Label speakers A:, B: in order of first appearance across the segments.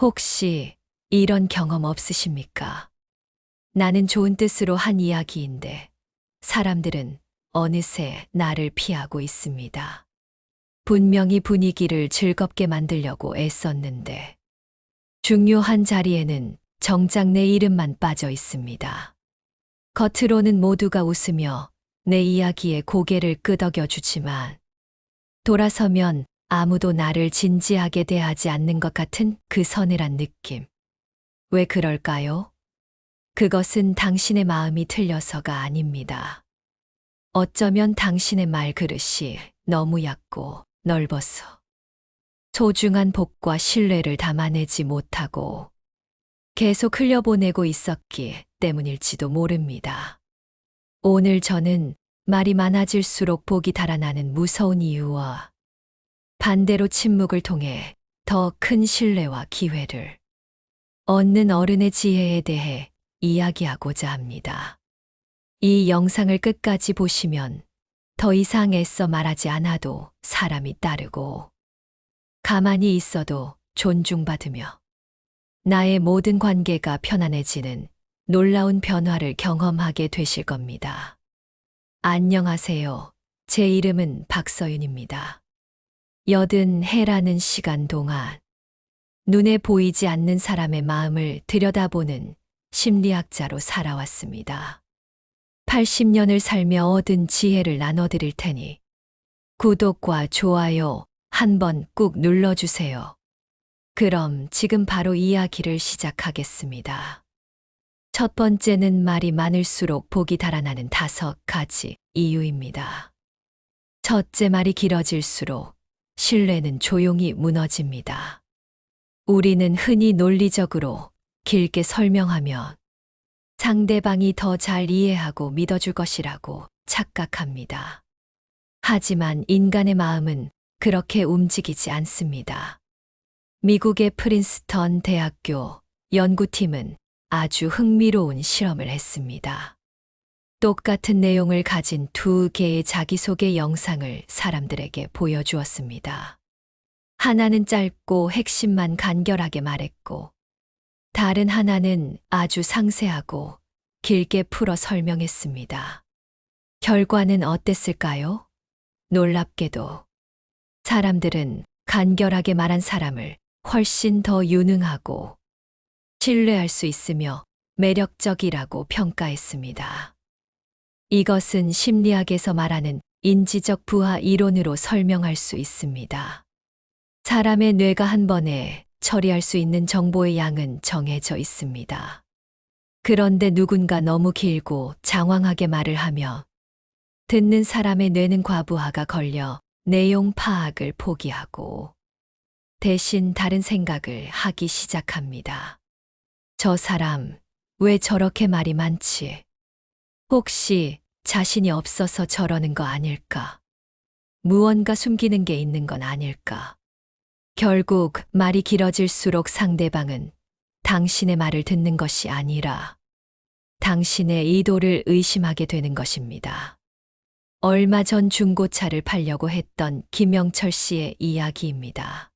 A: 혹시 이런 경험 없으십니까? 나는 좋은 뜻으로 한 이야기인데 사람들은 어느새 나를 피하고 있습니다. 분명히 분위기를 즐겁게 만들려고 애썼는데 중요한 자리에는 정작 내 이름만 빠져 있습니다. 겉으로는 모두가 웃으며 내 이야기에 고개를 끄덕여 주지만 돌아서면 아무도 나를 진지하게 대하지 않는 것 같은 그 서늘한 느낌. 왜 그럴까요? 그것은 당신의 마음이 틀려서가 아닙니다. 어쩌면 당신의 말그릇이 너무 얕고 넓어서 소중한 복과 신뢰를 담아내지 못하고 계속 흘려보내고 있었기 때문일지도 모릅니다. 오늘 저는 말이 많아질수록 복이 달아나는 무서운 이유와 반대로 침묵을 통해 더 큰 신뢰와 기회를 얻는 어른의 지혜에 대해 이야기하고자 합니다. 이 영상을 끝까지 보시면 더 이상 애써 말하지 않아도 사람이 따르고 가만히 있어도 존중받으며 나의 모든 관계가 편안해지는 놀라운 변화를 경험하게 되실 겁니다. 안녕하세요. 제 이름은 박서윤입니다. 80해라는 시간 동안 눈에 보이지 않는 사람의 마음을 들여다보는 심리학자로 살아왔습니다. 80년을 살며 얻은 지혜를 나눠드릴 테니 구독과 좋아요 한번 꾹 눌러주세요. 그럼 지금 바로 이야기를 시작하겠습니다. 첫 번째는 말이 많을수록 복이 달아나는 5가지 이유입니다. 첫째, 말이 길어질수록 신뢰는 조용히 무너집니다. 우리는 흔히 논리적으로 길게 설명하면 상대방이 더 잘 이해하고 믿어줄 것이라고 착각합니다. 하지만 인간의 마음은 그렇게 움직이지 않습니다. 미국의 프린스턴 대학교 연구팀은 아주 흥미로운 실험을 했습니다. 똑같은 내용을 가진 2개의 자기소개 영상을 사람들에게 보여주었습니다. 하나는 짧고 핵심만 간결하게 말했고, 다른 하나는 아주 상세하고 길게 풀어 설명했습니다. 결과는 어땠을까요? 놀랍게도 사람들은 간결하게 말한 사람을 훨씬 더 유능하고 신뢰할 수 있으며 매력적이라고 평가했습니다. 이것은 심리학에서 말하는 인지적 부하 이론으로 설명할 수 있습니다. 사람의 뇌가 한 번에 처리할 수 있는 정보의 양은 정해져 있습니다. 그런데 누군가 너무 길고 장황하게 말을 하며 듣는 사람의 뇌는 과부하가 걸려 내용 파악을 포기하고 대신 다른 생각을 하기 시작합니다. 저 사람, 왜 저렇게 말이 많지? 혹시 자신이 없어서 저러는 거 아닐까? 무언가 숨기는 게 있는 건 아닐까? 결국 말이 길어질수록 상대방은 당신의 말을 듣는 것이 아니라 당신의 의도를 의심하게 되는 것입니다. 얼마 전 중고차를 팔려고 했던 김영철 씨의 이야기입니다.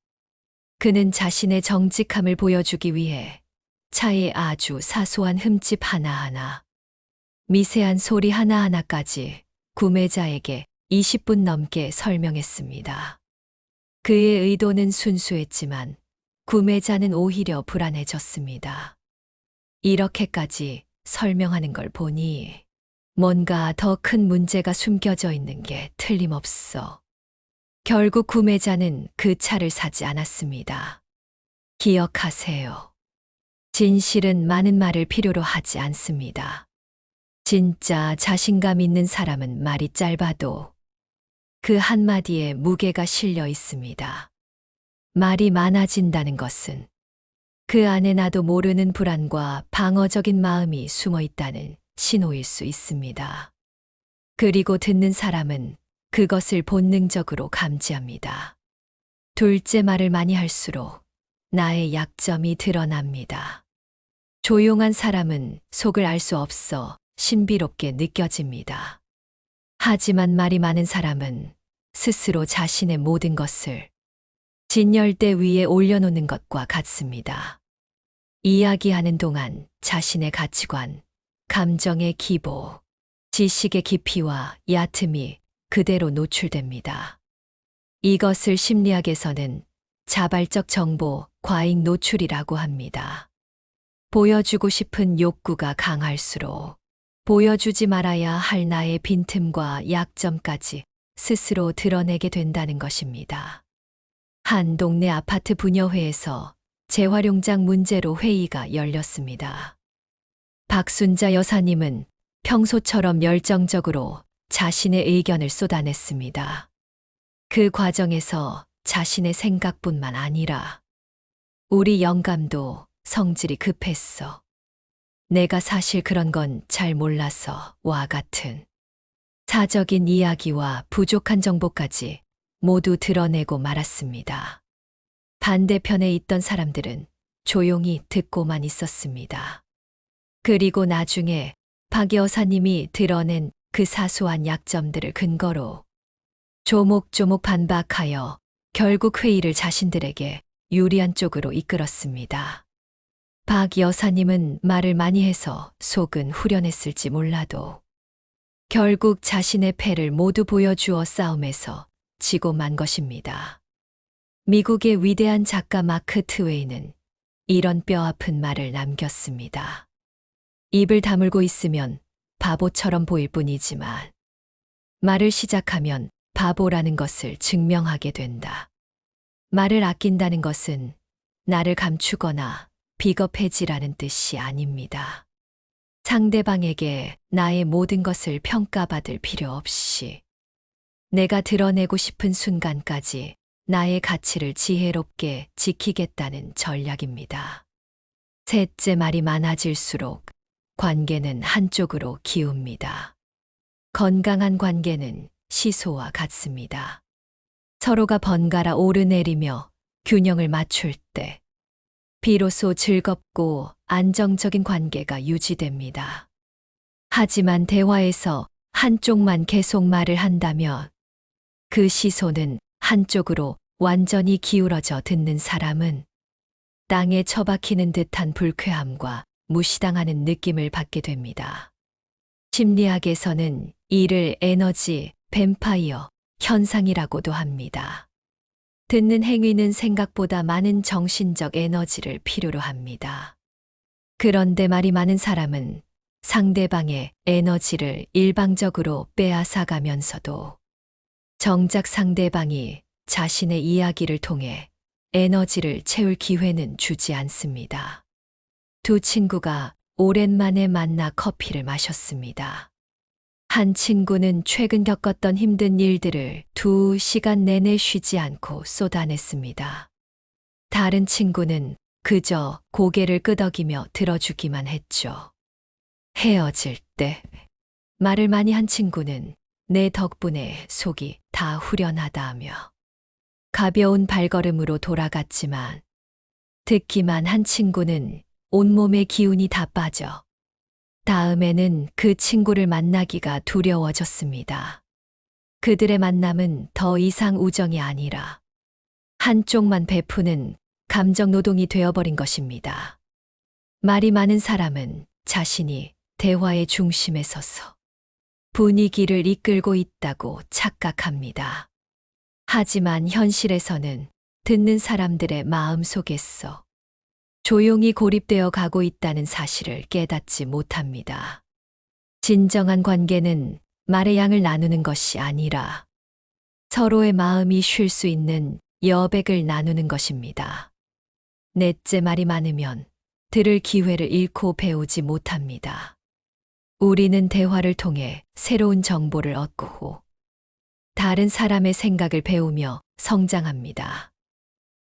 A: 그는 자신의 정직함을 보여주기 위해 차의 아주 사소한 흠집 하나하나, 미세한 소리 하나하나까지 구매자에게 20분 넘게 설명했습니다. 그의 의도는 순수했지만 구매자는 오히려 불안해졌습니다. 이렇게까지 설명하는 걸 보니 뭔가 더 큰 문제가 숨겨져 있는 게 틀림없어. 결국 구매자는 그 차를 사지 않았습니다. 기억하세요. 진실은 많은 말을 필요로 하지 않습니다. 진짜 자신감 있는 사람은 말이 짧아도 그 한마디에 무게가 실려 있습니다. 말이 많아진다는 것은 그 안에 나도 모르는 불안과 방어적인 마음이 숨어 있다는 신호일 수 있습니다. 그리고 듣는 사람은 그것을 본능적으로 감지합니다. 둘째, 말을 많이 할수록 나의 약점이 드러납니다. 조용한 사람은 속을 알 수 없어 신비롭게 느껴집니다. 하지만 말이 많은 사람은 스스로 자신의 모든 것을 진열대 위에 올려놓는 것과 같습니다. 이야기하는 동안 자신의 가치관, 감정의 기보, 지식의 깊이와 얕음이 그대로 노출됩니다. 이것을 심리학에서는 자발적 정보 과잉 노출이라고 합니다. 보여주고 싶은 욕구가 강할수록 보여주지 말아야 할 나의 빈틈과 약점까지 스스로 드러내게 된다는 것입니다. 한 동네 아파트 분여회에서 재활용장 문제로 회의가 열렸습니다. 박순자 여사님은 평소처럼 열정적으로 자신의 의견을 쏟아냈습니다. 그 과정에서 자신의 생각뿐만 아니라 우리 영감도 성질이 급했어. 내가 사실 그런 건 잘 몰라서 와 같은 사적인 이야기와 부족한 정보까지 모두 드러내고 말았습니다. 반대편에 있던 사람들은 조용히 듣고만 있었습니다. 그리고 나중에 박 여사님이 드러낸 그 사소한 약점들을 근거로 조목조목 반박하여 결국 회의를 자신들에게 유리한 쪽으로 이끌었습니다. 박 여사님은 말을 많이 해서 속은 후련했을지 몰라도 결국 자신의 패를 모두 보여주어 싸움에서 지고 만 것입니다. 미국의 위대한 작가 마크 트웨이는 이런 뼈아픈 말을 남겼습니다. 입을 다물고 있으면 바보처럼 보일 뿐이지만 말을 시작하면 바보라는 것을 증명하게 된다. 말을 아낀다는 것은 나를 감추거나 비겁해지라는 뜻이 아닙니다. 상대방에게 나의 모든 것을 평가받을 필요 없이 내가 드러내고 싶은 순간까지 나의 가치를 지혜롭게 지키겠다는 전략입니다. 셋째, 말이 많아질수록 관계는 한쪽으로 기웁니다. 건강한 관계는 시소와 같습니다. 서로가 번갈아 오르내리며 균형을 맞출 때 비로소 즐겁고 안정적인 관계가 유지됩니다. 하지만 대화에서 한쪽만 계속 말을 한다면 그 시소는 한쪽으로 완전히 기울어져 듣는 사람은 땅에 처박히는 듯한 불쾌함과 무시당하는 느낌을 받게 됩니다. 심리학에서는 이를 에너지 뱀파이어 현상이라고도 합니다. 듣는 행위는 생각보다 많은 정신적 에너지를 필요로 합니다. 그런데 말이 많은 사람은 상대방의 에너지를 일방적으로 빼앗아가면서도 정작 상대방이 자신의 이야기를 통해 에너지를 채울 기회는 주지 않습니다. 두 친구가 오랜만에 만나 커피를 마셨습니다. 한 친구는 최근 겪었던 힘든 일들을 2시간 내내 쉬지 않고 쏟아냈습니다. 다른 친구는 그저 고개를 끄덕이며 들어주기만 했죠. 헤어질 때 말을 많이 한 친구는 내 덕분에 속이 다 후련하다며 가벼운 발걸음으로 돌아갔지만 듣기만 한 친구는 온몸의 기운이 다 빠져 다음에는 그 친구를 만나기가 두려워졌습니다. 그들의 만남은 더 이상 우정이 아니라 한쪽만 베푸는 감정 노동이 되어버린 것입니다. 말이 많은 사람은 자신이 대화의 중심에 서서 분위기를 이끌고 있다고 착각합니다. 하지만 현실에서는 듣는 사람들의 마음 속에서 조용히 고립되어 가고 있다는 사실을 깨닫지 못합니다. 진정한 관계는 말의 양을 나누는 것이 아니라 서로의 마음이 쉴 수 있는 여백을 나누는 것입니다. 넷째, 말이 많으면 들을 기회를 잃고 배우지 못합니다. 우리는 대화를 통해 새로운 정보를 얻고 다른 사람의 생각을 배우며 성장합니다.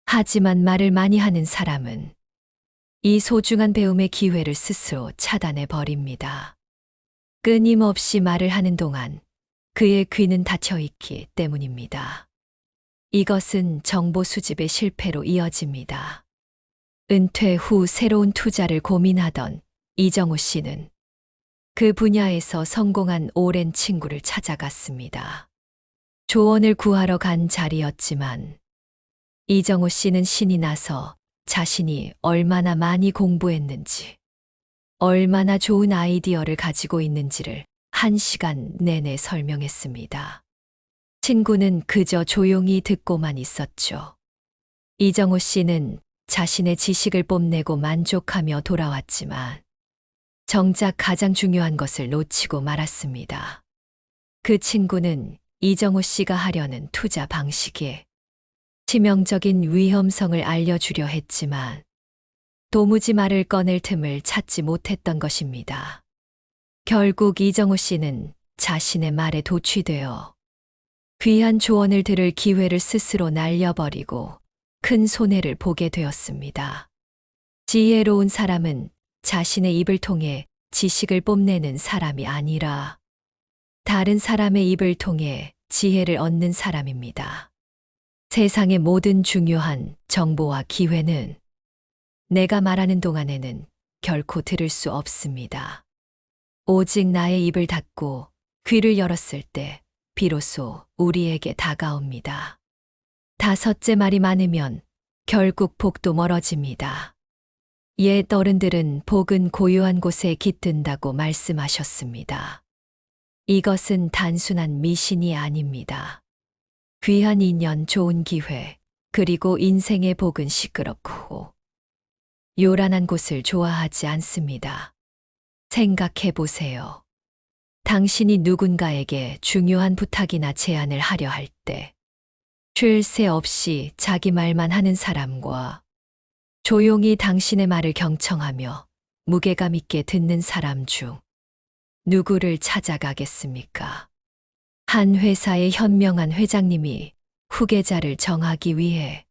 A: 하지만 말을 많이 하는 사람은 이 소중한 배움의 기회를 스스로 차단해 버립니다. 끊임없이 말을 하는 동안 그의 귀는 닫혀 있기 때문입니다. 이것은 정보 수집의 실패로 이어집니다. 은퇴 후 새로운 투자를 고민하던 이정우 씨는 그 분야에서 성공한 오랜 친구를 찾아갔습니다. 조언을 구하러 간 자리였지만 이정호 씨는 신이 나서 자신이 얼마나 많이 공부했는지, 얼마나 좋은 아이디어를 가지고 있는지를 1시간 내내 설명했습니다. 친구는 그저 조용히 듣고만 있었죠. 이정호 씨는 자신의 지식을 뽐내고 만족하며 돌아왔지만 정작 가장 중요한 것을 놓치고 말았습니다. 그 친구는 이정호 씨가 하려는 투자 방식에 치명적인 위험성을 알려주려 했지만 도무지 말을 꺼낼 틈을 찾지 못했던 것입니다. 결국 이정호 씨는 자신의 말에 도취되어 귀한 조언을 들을 기회를 스스로 날려버리고 큰 손해를 보게 되었습니다. 지혜로운 사람은 자신의 입을 통해 지식을 뽐내는 사람이 아니라 다른 사람의 입을 통해 지혜를 얻는 사람입니다. 세상의 모든 중요한 정보와 기회는 내가 말하는 동안에는 결코 들을 수 없습니다. 오직 나의 입을 닫고 귀를 열었을 때 비로소 우리에게 다가옵니다. 5째 말이 많으면 결국 복도 멀어집니다. 옛 어른들은 복은 고요한 곳에 깃든다고 말씀하셨습니다. 이것은 단순한 미신이 아닙니다. 귀한 인연, 좋은 기회, 그리고 인생의 복은 시끄럽고 요란한 곳을 좋아하지 않습니다. 생각해 보세요. 당신이 누군가에게 중요한 부탁이나 제안을 하려 할 때, 쉴 새 없이 자기 말만 하는 사람과 조용히 당신의 말을 경청하며 무게감 있게 듣는 사람 중 누구를 찾아가겠습니까? 한 회사의 현명한 회장님이 후계자를 정하기 위해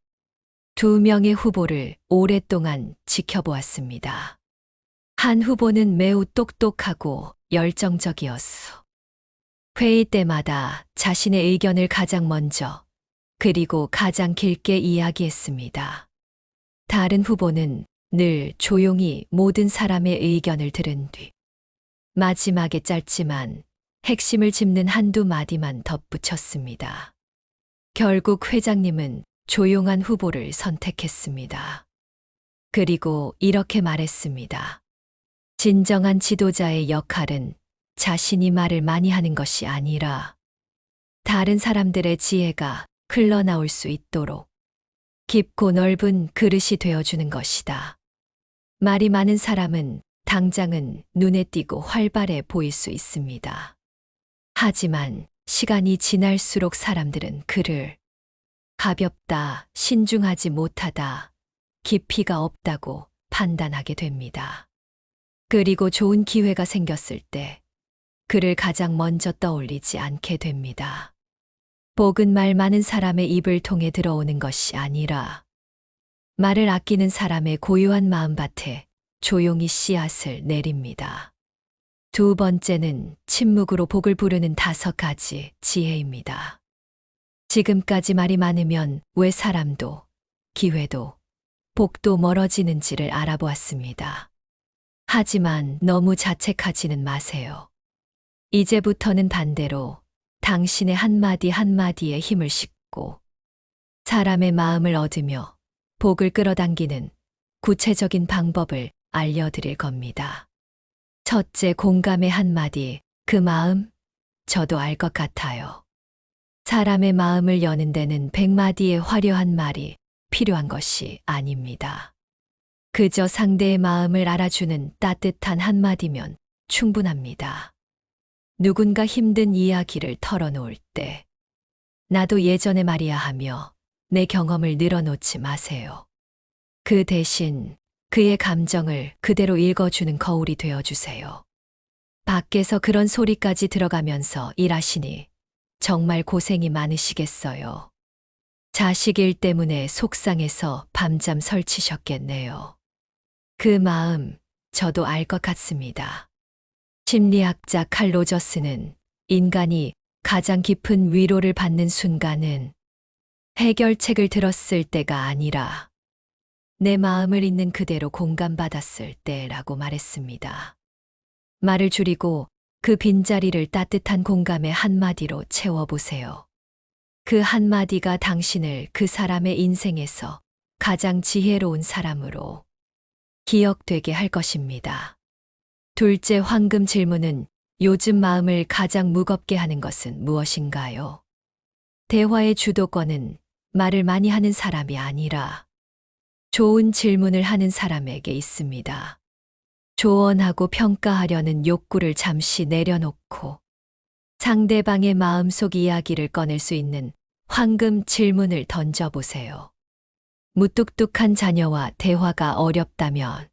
A: 2명의 후보를 오랫동안 지켜보았습니다. 한 후보는 매우 똑똑하고 열정적이었어. 회의 때마다 자신의 의견을 가장 먼저 그리고 가장 길게 이야기했습니다. 다른 후보는 늘 조용히 모든 사람의 의견을 들은 뒤 마지막에 짧지만 핵심을 짚는 한두 마디만 덧붙였습니다. 결국 회장님은 조용한 후보를 선택했습니다. 그리고 이렇게 말했습니다. 진정한 지도자의 역할은 자신이 말을 많이 하는 것이 아니라 다른 사람들의 지혜가 흘러나올 수 있도록 깊고 넓은 그릇이 되어주는 것이다. 말이 많은 사람은 당장은 눈에 띄고 활발해 보일 수 있습니다. 하지만 시간이 지날수록 사람들은 그를 가볍다, 신중하지 못하다, 깊이가 없다고 판단하게 됩니다. 그리고 좋은 기회가 생겼을 때 그를 가장 먼저 떠올리지 않게 됩니다. 복은 말 많은 사람의 입을 통해 들어오는 것이 아니라 말을 아끼는 사람의 고요한 마음밭에 조용히 씨앗을 내립니다. 2번째는 침묵으로 복을 부르는 5가지 지혜입니다. 지금까지 말이 많으면 왜 사람도, 기회도, 복도 멀어지는지를 알아보았습니다. 하지만 너무 자책하지는 마세요. 이제부터는 반대로 당신의 한마디 한마디에 힘을 싣고 사람의 마음을 얻으며 복을 끌어당기는 구체적인 방법을 알려드릴 겁니다. 첫째, 공감의 한마디, 그 마음, 저도 알 것 같아요. 사람의 마음을 여는 데는 100마디의 화려한 말이 필요한 것이 아닙니다. 그저 상대의 마음을 알아주는 따뜻한 한마디면 충분합니다. 누군가 힘든 이야기를 털어놓을 때, 나도 예전에 말이야 하며 내 경험을 늘어놓지 마세요. 그 대신 그의 감정을 그대로 읽어주는 거울이 되어주세요. 밖에서 그런 소리까지 들어가면서 일하시니 정말 고생이 많으시겠어요. 자식 일 때문에 속상해서 밤잠 설치셨겠네요. 그 마음 저도 알 것 같습니다. 심리학자 칼 로저스는 인간이 가장 깊은 위로를 받는 순간은 해결책을 들었을 때가 아니라 내 마음을 있는 그대로 공감받았을 때라고 말했습니다. 말을 줄이고 그 빈자리를 따뜻한 공감의 한마디로 채워보세요. 그 한마디가 당신을 그 사람의 인생에서 가장 지혜로운 사람으로 기억되게 할 것입니다. 둘째 황금 질문은 요즘 마음을 가장 무겁게 하는 것은 무엇인가요? 대화의 주도권은 말을 많이 하는 사람이 아니라 좋은 질문을 하는 사람에게 있습니다. 조언하고 평가하려는 욕구를 잠시 내려놓고 상대방의 마음속 이야기를 꺼낼 수 있는 황금 질문을 던져보세요. 무뚝뚝한 자녀와 대화가 어렵다면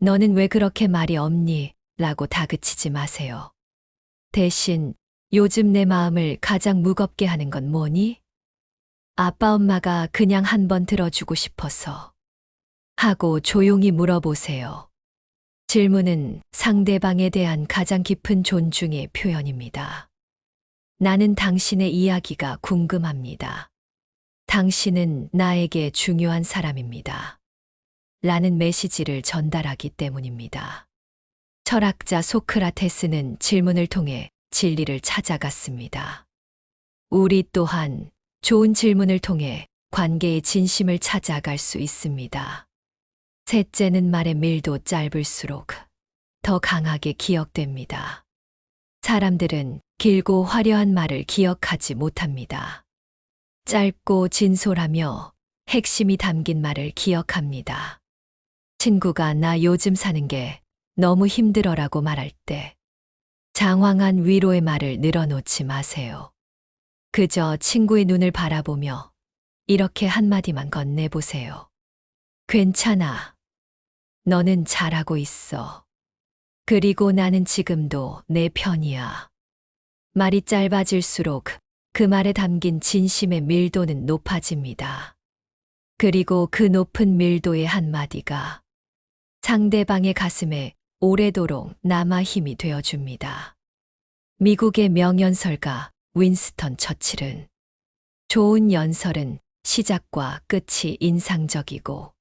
A: 너는 왜 그렇게 말이 없니? 라고 다그치지 마세요. 대신 요즘 내 마음을 가장 무겁게 하는 건 뭐니? 아빠 엄마가 그냥 한번 들어주고 싶어서 하고 조용히 물어보세요. 질문은 상대방에 대한 가장 깊은 존중의 표현입니다. 나는 당신의 이야기가 궁금합니다. 당신은 나에게 중요한 사람입니다. 라는 메시지를 전달하기 때문입니다. 철학자 소크라테스는 질문을 통해 진리를 찾아갔습니다. 우리 또한 좋은 질문을 통해 관계의 진심을 찾아갈 수 있습니다. 셋째는 말의 밀도 짧을수록 더 강하게 기억됩니다. 사람들은 길고 화려한 말을 기억하지 못합니다. 짧고 진솔하며 핵심이 담긴 말을 기억합니다. 친구가 나 요즘 사는 게 너무 힘들어라고 말할 때 장황한 위로의 말을 늘어놓지 마세요. 그저 친구의 눈을 바라보며 이렇게 한마디만 건네보세요. 괜찮아. 너는 잘하고 있어. 그리고 나는 지금도 내 편이야. 말이 짧아질수록 그 말에 담긴 진심의 밀도는 높아집니다. 그리고 그 높은 밀도의 한마디가 상대방의 가슴에 오래도록 남아 힘이 되어줍니다. 미국의 명연설가 윈스턴 처칠은 좋은 연설은 시작과 끝이 인상적이고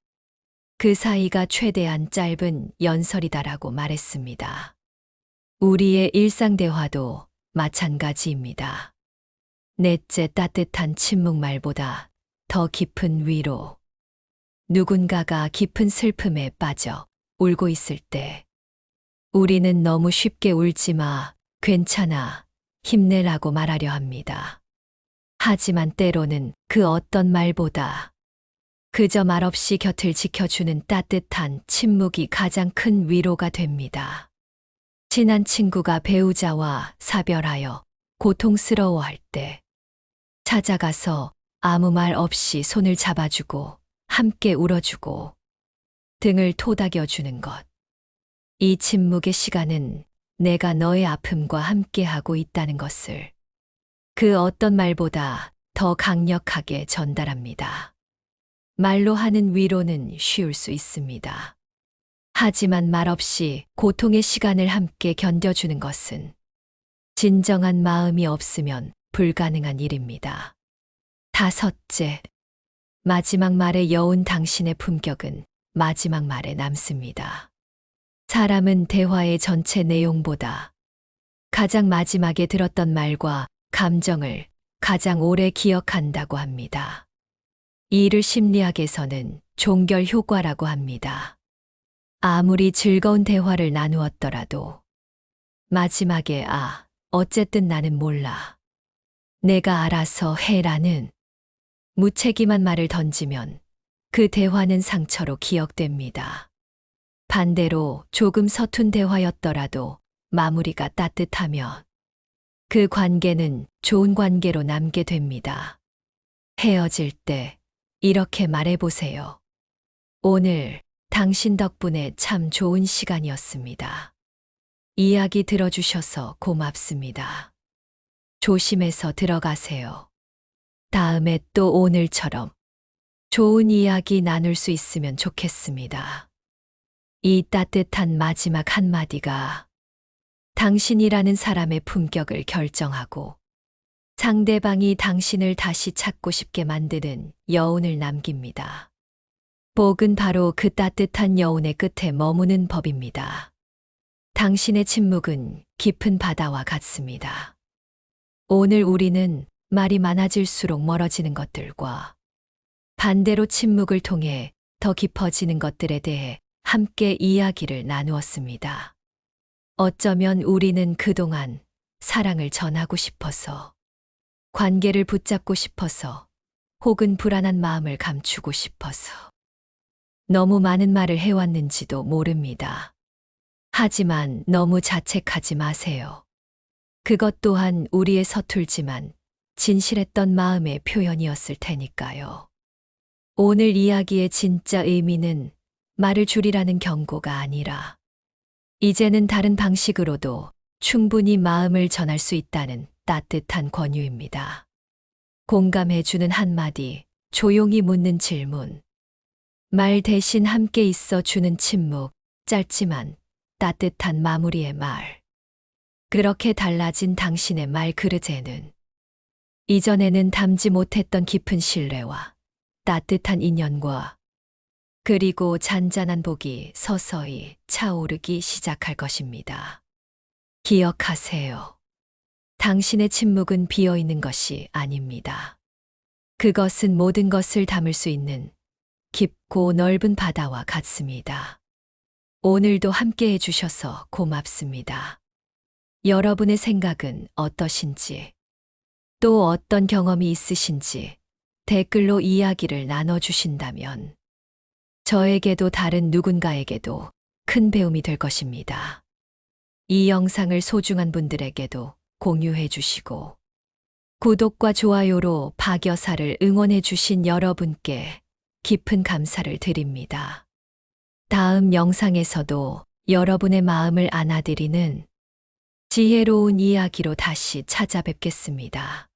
A: 그 사이가 최대한 짧은 연설이다라고 말했습니다. 우리의 일상 대화도 마찬가지입니다. 넷째, 따뜻한 침묵말보다 더 깊은 위로. 누군가가 깊은 슬픔에 빠져 울고 있을 때 우리는 너무 쉽게 울지 마, 괜찮아, 힘내라고 말하려 합니다. 하지만 때로는 그 어떤 말보다 그저 말없이 곁을 지켜주는 따뜻한 침묵이 가장 큰 위로가 됩니다. 친한 친구가 배우자와 사별하여 고통스러워할 때 찾아가서 아무 말 없이 손을 잡아주고 함께 울어주고 등을 토닥여주는 것. 이 침묵의 시간은 내가 너의 아픔과 함께하고 있다는 것을 그 어떤 말보다 더 강력하게 전달합니다. 말로 하는 위로는 쉬울 수 있습니다. 하지만 말없이 고통의 시간을 함께 견뎌주는 것은 진정한 마음이 없으면 불가능한 일입니다. 다섯째, 마지막 말의 여운. 당신의 품격은 마지막 말에 남습니다. 사람은 대화의 전체 내용보다 가장 마지막에 들었던 말과 감정을 가장 오래 기억한다고 합니다. 이를 심리학에서는 종결 효과라고 합니다. 아무리 즐거운 대화를 나누었더라도 마지막에 어쨌든 나는 몰라. 내가 알아서 해라는 무책임한 말을 던지면 그 대화는 상처로 기억됩니다. 반대로 조금 서툰 대화였더라도 마무리가 따뜻하면 그 관계는 좋은 관계로 남게 됩니다. 헤어질 때 이렇게 말해보세요. 오늘 당신 덕분에 참 좋은 시간이었습니다. 이야기 들어주셔서 고맙습니다. 조심해서 들어가세요. 다음에 또 오늘처럼 좋은 이야기 나눌 수 있으면 좋겠습니다. 이 따뜻한 마지막 한마디가 당신이라는 사람의 품격을 결정하고 상대방이 당신을 다시 찾고 싶게 만드는 여운을 남깁니다. 복은 바로 그 따뜻한 여운의 끝에 머무는 법입니다. 당신의 침묵은 깊은 바다와 같습니다. 오늘 우리는 말이 많아질수록 멀어지는 것들과 반대로 침묵을 통해 더 깊어지는 것들에 대해 함께 이야기를 나누었습니다. 어쩌면 우리는 그동안 사랑을 전하고 싶어서, 관계를 붙잡고 싶어서, 혹은 불안한 마음을 감추고 싶어서 너무 많은 말을 해왔는지도 모릅니다. 하지만 너무 자책하지 마세요. 그것 또한 우리의 서툴지만 진실했던 마음의 표현이었을 테니까요. 오늘 이야기의 진짜 의미는 말을 줄이라는 경고가 아니라 이제는 다른 방식으로도 충분히 마음을 전할 수 있다는 따뜻한 권유입니다. 공감해주는 한마디, 조용히 묻는 질문, 말 대신 함께 있어 주는 침묵, 짧지만 따뜻한 마무리의 말. 그렇게 달라진 당신의 말 그릇에는 이전에는 담지 못했던 깊은 신뢰와 따뜻한 인연과 그리고 잔잔한 복이 서서히 차오르기 시작할 것입니다. 기억하세요. 당신의 침묵은 비어 있는 것이 아닙니다. 그것은 모든 것을 담을 수 있는 깊고 넓은 바다와 같습니다. 오늘도 함께 해주셔서 고맙습니다. 여러분의 생각은 어떠신지, 또 어떤 경험이 있으신지 댓글로 이야기를 나눠주신다면 저에게도 다른 누군가에게도 큰 배움이 될 것입니다. 이 영상을 소중한 분들에게도 공유해 주시고 구독과 좋아요로 박여사를 응원해 주신 여러분께 깊은 감사를 드립니다. 다음 영상에서도 여러분의 마음을 안아드리는 지혜로운 이야기로 다시 찾아뵙겠습니다.